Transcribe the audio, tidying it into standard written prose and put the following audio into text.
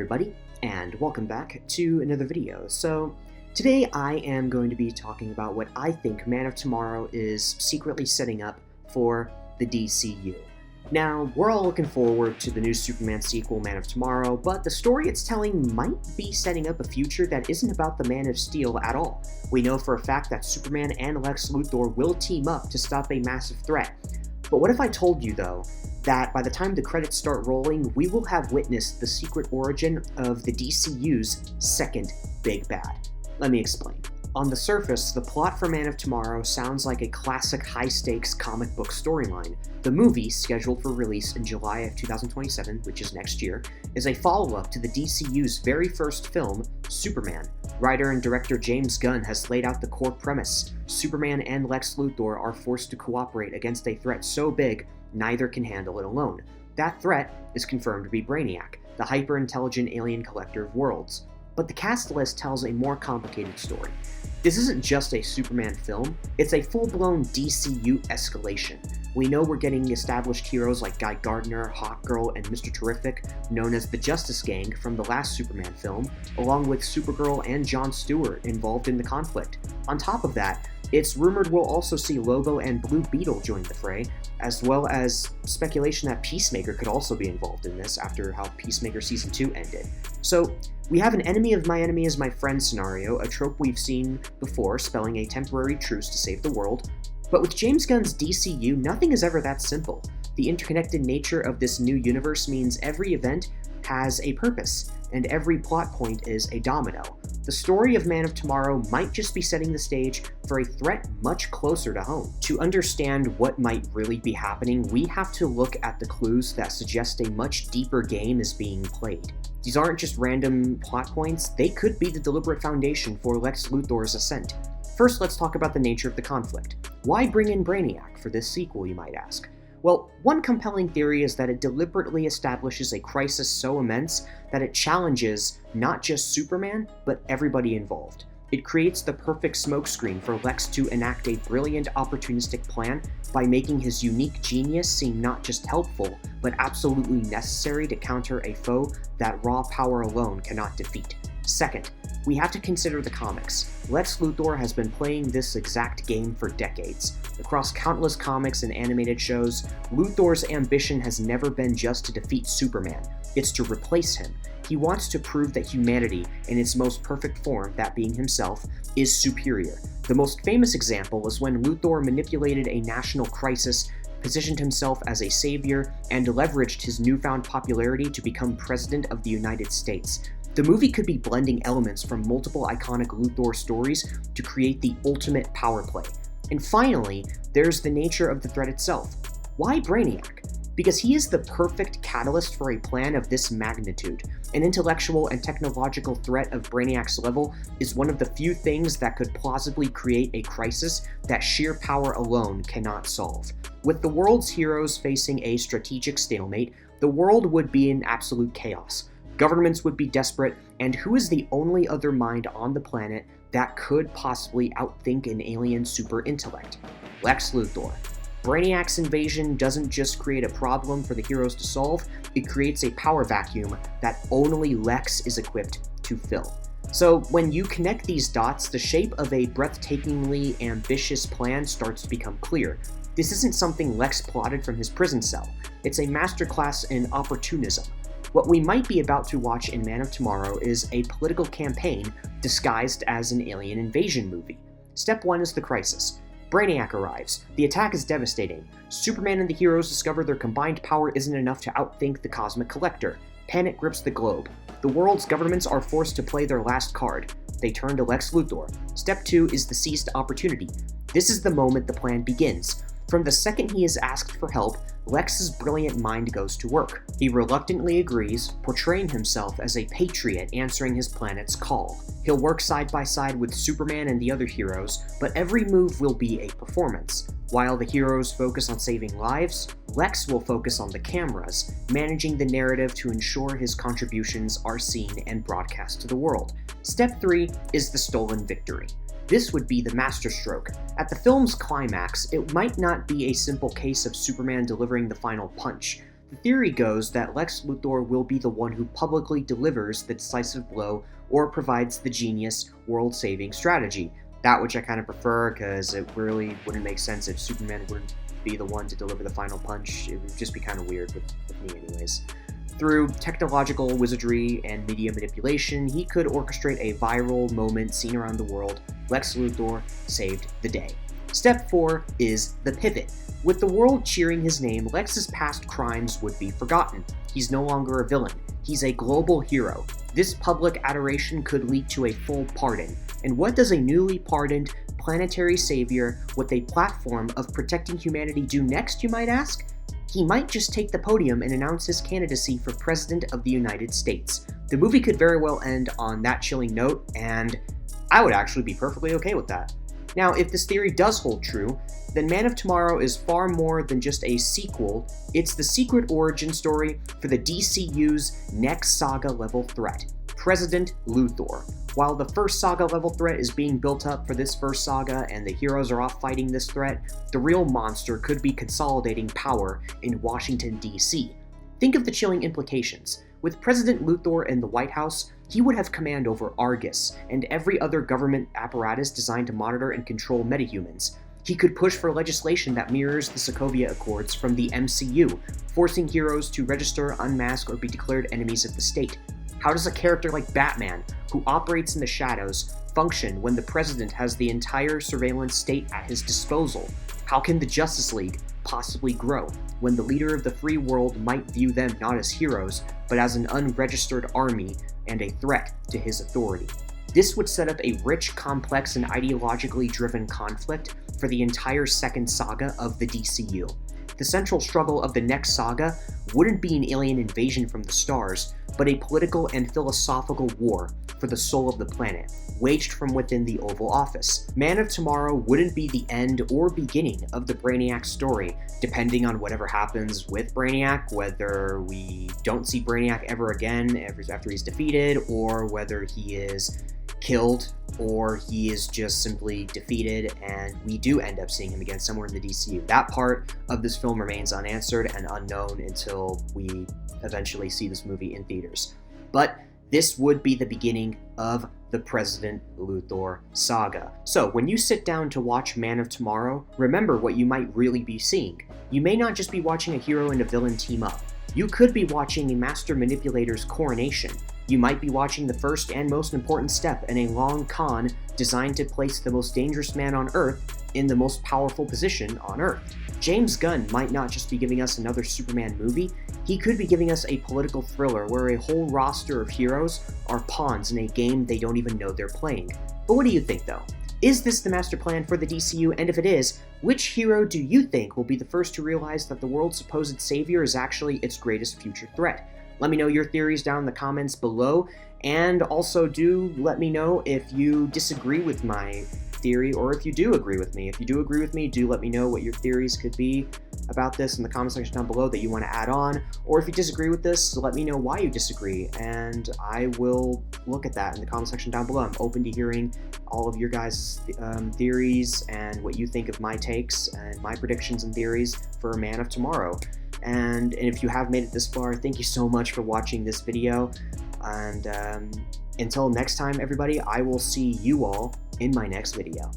everybody, and welcome back to another video. So, today I am going to be talking about what I think Man of Tomorrow is secretly setting up for the DCU. Now, we're all looking forward to the new Superman sequel, Man of Tomorrow, but the story it's telling might be setting up a future that isn't about the Man of Steel at all. We know for a fact that Superman and Lex Luthor will team up to stop a massive threat. But what if I told you, though, that by the time the credits start rolling, we will have witnessed the secret origin of the DCU's second big bad? Let me explain. On the surface, the plot for Man of Tomorrow sounds like a classic high-stakes comic book storyline. The movie, scheduled for release in July of 2027, which is next year, is a follow-up to the DCU's very first film, Superman. Writer and director James Gunn has laid out the core premise. Superman and Lex Luthor are forced to cooperate against a threat so big, neither can handle it alone. That threat is confirmed to be Brainiac, the hyper-intelligent alien collector of worlds. But the cast list tells a more complicated story. This isn't just a Superman film, it's a full-blown DCU escalation. We know we're getting established heroes like Guy Gardner, Hawkgirl, and Mr. Terrific, known as the Justice Gang from the last Superman film, along with Supergirl and Jon Stewart involved in the conflict. On top of that, it's rumored we'll also see Lobo and Blue Beetle join the fray, as well as speculation that Peacemaker could also be involved in this after how Peacemaker Season 2 ended. So, we have an enemy of my enemy is my friend scenario, a trope we've seen before, spelling a temporary truce to save the world. But with James Gunn's DCU, nothing is ever that simple. The interconnected nature of this new universe means every event has a purpose, and every plot point is a domino. The story of Man of Tomorrow might just be setting the stage for a threat much closer to home. To understand what might really be happening, we have to look at the clues that suggest a much deeper game is being played. These aren't just random plot points, they could be the deliberate foundation for Lex Luthor's ascent. First, let's talk about the nature of the conflict. Why bring in Brainiac for this sequel, you might ask? Well, one compelling theory is that it deliberately establishes a crisis so immense that it challenges not just Superman, but everybody involved. It creates the perfect smokescreen for Lex to enact a brilliant opportunistic plan by making his unique genius seem not just helpful, but absolutely necessary to counter a foe that raw power alone cannot defeat. Second, we have to consider the comics. Lex Luthor has been playing this exact game for decades. Across countless comics and animated shows, Luthor's ambition has never been just to defeat Superman, it's to replace him. He wants to prove that humanity, in its most perfect form, that being himself, is superior. The most famous example is when Luthor manipulated a national crisis, positioned himself as a savior, and leveraged his newfound popularity to become President of the United States. The movie could be blending elements from multiple iconic Luthor stories to create the ultimate power play. And finally, there's the nature of the threat itself. Why Brainiac? Because he is the perfect catalyst for a plan of this magnitude. An intellectual and technological threat of Brainiac's level is one of the few things that could plausibly create a crisis that sheer power alone cannot solve. With the world's heroes facing a strategic stalemate, the world would be in absolute chaos. Governments would be desperate, and who is the only other mind on the planet that could possibly outthink an alien super intellect? Lex Luthor. Brainiac's invasion doesn't just create a problem for the heroes to solve, it creates a power vacuum that only Lex is equipped to fill. So when you connect these dots, the shape of a breathtakingly ambitious plan starts to become clear. This isn't something Lex plotted from his prison cell, it's a masterclass in opportunism. What we might be about to watch in Man of Tomorrow is a political campaign disguised as an alien invasion movie. Step 1 is the crisis. Brainiac arrives. The attack is devastating. Superman and the heroes discover their combined power isn't enough to outthink the Cosmic Collector. Panic grips the globe. The world's governments are forced to play their last card. They turn to Lex Luthor. Step 2 is the seized opportunity. This is the moment the plan begins. From the second he is asked for help, Lex's brilliant mind goes to work. He reluctantly agrees, portraying himself as a patriot answering his planet's call. He'll work side by side with Superman and the other heroes, but every move will be a performance. While the heroes focus on saving lives, Lex will focus on the cameras, managing the narrative to ensure his contributions are seen and broadcast to the world. Step 3 is the stolen victory. This would be the masterstroke. At the film's climax, it might not be a simple case of Superman delivering the final punch. The theory goes that Lex Luthor will be the one who publicly delivers the decisive blow or provides the genius, world-saving strategy. That which I kind of prefer, because it really wouldn't make sense if Superman wouldn't be the one to deliver the final punch. It would just be kind of weird with me anyways. Through technological wizardry and media manipulation, he could orchestrate a viral moment seen around the world. Lex Luthor saved the day. Step 4 is the pivot. With the world cheering his name, Lex's past crimes would be forgotten. He's no longer a villain. He's a global hero. This public adoration could lead to a full pardon. And what does a newly pardoned planetary savior with a platform of protecting humanity do next, you might ask? He might just take the podium and announce his candidacy for President of the United States. The movie could very well end on that chilling note, and I would actually be perfectly okay with that. Now, if this theory does hold true, then Man of Tomorrow is far more than just a sequel. It's the secret origin story for the DCU's next saga-level threat, President Luthor. While the first saga-level threat is being built up for this first saga and the heroes are off fighting this threat, the real monster could be consolidating power in Washington, D.C. Think of the chilling implications. With President Luthor in the White House, he would have command over Argus and every other government apparatus designed to monitor and control metahumans. He could push for legislation that mirrors the Sokovia Accords from the MCU, forcing heroes to register, unmask, or be declared enemies of the state. How does a character like Batman, who operates in the shadows, function when the president has the entire surveillance state at his disposal? How can the Justice League possibly grow when the leader of the free world might view them not as heroes, but as an unregistered army and a threat to his authority? This would set up a rich, complex, and ideologically driven conflict for the entire second saga of the DCU. The central struggle of the next saga wouldn't be an alien invasion from the stars, but a political and philosophical war for the soul of the planet, waged from within the Oval Office. Man of Tomorrow wouldn't be the end or beginning of the Brainiac story, depending on whatever happens with Brainiac, whether we don't see Brainiac ever again after he's defeated, or whether he is killed, or he is just simply defeated and we do end up seeing him again somewhere in the DCU. That part of this film remains unanswered and unknown until we eventually see this movie in theaters. But this would be the beginning of the President Luthor saga. So when you sit down to watch Man of Tomorrow, remember what you might really be seeing. You may not just be watching a hero and a villain team up. You could be watching a master manipulator's coronation. You might be watching the first and most important step in a long con designed to place the most dangerous man on Earth in the most powerful position on Earth. James Gunn might not just be giving us another Superman movie, he could be giving us a political thriller where a whole roster of heroes are pawns in a game they don't even know they're playing. But what do you think though? Is this the master plan for the DCU, and if it is, which hero do you think will be the first to realize that the world's supposed savior is actually its greatest future threat? Let me know your theories down in the comments below, and also do let me know if you disagree with my theory or if you do agree with me. If you do agree with me, do let me know what your theories could be about this in the comment section down below that you want to add on, or if you disagree with this, let me know why you disagree, and I will look at that in the comment section down below. I'm open to hearing all of your guys' theories and what you think of my takes and my predictions and theories for Man of Tomorrow. And if you have made it this far, thank you so much for watching this video, and until next time everybody, I will see you all in my next video.